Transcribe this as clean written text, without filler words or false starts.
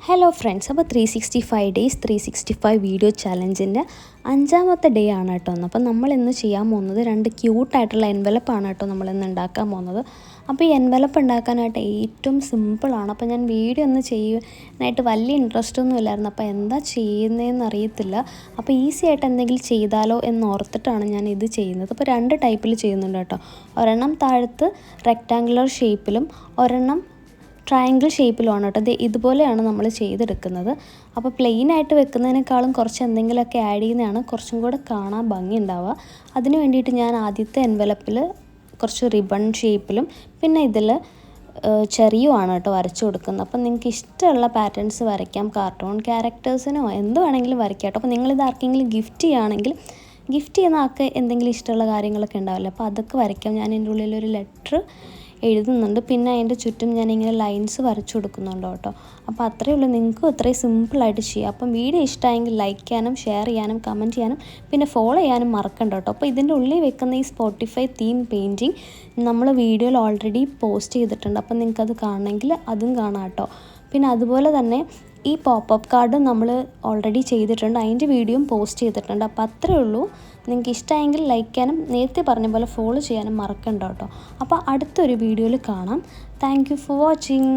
Hello friends, അപ്പോൾ 365 days 365 video ചലഞ്ചിൻ്റെ 5ാമത്തെ day ആണ് കേട്ടോ. അപ്പോൾ നമ്മൾ ചെയ്യാൻ പോകുന്നത് 2 ക്യൂട്ടായിട്ടുള്ള എൻവലപ്പാണ് കേട്ടോ നമ്മളിന്ന് ഉണ്ടാക്കാൻ പോകുന്നത്. അപ്പോൾ ഈ എൻവലപ്പ് ഉണ്ടാക്കാനായിട്ട് ഏറ്റവും സിമ്പിളാണ്. അപ്പോൾ ഞാൻ വീഡിയോ ഒന്ന് ചെയ്യാനായിട്ട് വലിയ ഇൻട്രസ്റ്റ് ഒന്നും ഇല്ലായിരുന്നു. അപ്പോൾ എന്താ ചെയ്യുന്നതെന്ന് അറിയത്തില്ല. അപ്പോൾ ഈസി ആയിട്ട് എന്തെങ്കിലും ചെയ്താലോ എന്നോർത്തിട്ടാണ് ഞാൻ ഇത് ചെയ്യുന്നത്. അപ്പോൾ 2 ടൈപ്പിൽ ചെയ്യുന്നുണ്ട് കേട്ടോ. ഒരെണ്ണം താഴത്ത് റെക്റ്റാങ്കുലർ ഷേപ്പിലും ഒരെണ്ണം ട്രയാങ്കിൾ ഷേപ്പിലുമാണ് കേട്ടോ. ഇതുപോലെയാണ് നമ്മൾ ചെയ്തെടുക്കുന്നത്. അപ്പോൾ പ്ലെയിനായിട്ട് വെക്കുന്നതിനേക്കാളും കുറച്ച് എന്തെങ്കിലുമൊക്കെ ആഡ് ചെയ്യുന്നതാണ് കുറച്ചും കൂടെ കാണാൻ ഭംഗി ഉണ്ടാവുക. അതിന് വേണ്ടിയിട്ട് ഞാൻ ആദ്യത്തെ എൻവലപ്പിൽ കുറച്ച് റിബൺ ഷേപ്പിലും പിന്നെ ഇതിൽ ചെറിയുമാണ് കേട്ടോ വരച്ചു കൊടുക്കുന്നത്. അപ്പം നിങ്ങൾക്ക് ഇഷ്ടമുള്ള പാറ്റേൺസ് വരയ്ക്കാം. കാർട്ടൂൺ ക്യാരക്ടേഴ്സിനോ എന്ത് വേണമെങ്കിലും വരയ്ക്കാം കേട്ടോ. അപ്പോൾ നിങ്ങളിത് ആർക്കെങ്കിലും ഗിഫ്റ്റ് ചെയ്യുകയാണെങ്കിൽ ഗിഫ്റ്റ് ചെയ്യുന്ന ആൾക്ക് എന്തെങ്കിലും ഇഷ്ടമുള്ള കാര്യങ്ങളൊക്കെ ഉണ്ടാവില്ല. അപ്പോൾ അതൊക്കെ വരയ്ക്കാം. ഞാൻ എൻ്റെ ഉള്ളിലൊരു ലെറ്റർ എഴുതുന്നുണ്ട്. പിന്നെ അതിൻ്റെ ചുറ്റും ഞാനിങ്ങനെ ലൈൻസ് വരച്ചു കൊടുക്കുന്നുണ്ട് കേട്ടോ. അപ്പോൾ അത്രയേ ഉള്ളൂ. നിങ്ങൾക്കും ഇത്രയും സിമ്പിളായിട്ട് ചെയ്യാം. അപ്പം വീഡിയോ ഇഷ്ടമായെങ്കിൽ ലൈക്ക് ചെയ്യാനും ഷെയർ ചെയ്യാനും കമൻറ്റ് ചെയ്യാനും പിന്നെ ഫോളോ ചെയ്യാനും മറക്കണ്ട കേട്ടോ. അപ്പോൾ ഇതിൻ്റെ ഉള്ളിൽ വെക്കുന്ന ഈ സ്പോട്ടിഫൈ തീം പെയിൻറ്റിങ് നമ്മൾ വീഡിയോയിൽ ഓൾറെഡി പോസ്റ്റ് ചെയ്തിട്ടുണ്ട്. അപ്പം നിങ്ങൾക്കത് കാണണമെങ്കിൽ അതും കാണാം കേട്ടോ. പിന്നെ അതുപോലെ തന്നെ ഈ പോപ്പപ്പ് കാർഡ് നമ്മൾ ഓൾറെഡി ചെയ്തിട്ടുണ്ട്. അതിൻ്റെ വീഡിയോയും പോസ്റ്റ് ചെയ്തിട്ടുണ്ട്. അപ്പോൾ അത്രയേ ഉള്ളൂ. നിങ്ങൾക്ക് ഇഷ്ടമായെങ്കിൽ ലൈക്ക് ചെയ്യാനും നേരത്തെ പറഞ്ഞ പോലെ ഫോളോ ചെയ്യാനും മറക്കണ്ട കേട്ടോ. അപ്പോൾ അടുത്തൊരു വീഡിയോയിൽ കാണാം. Thank you for watching.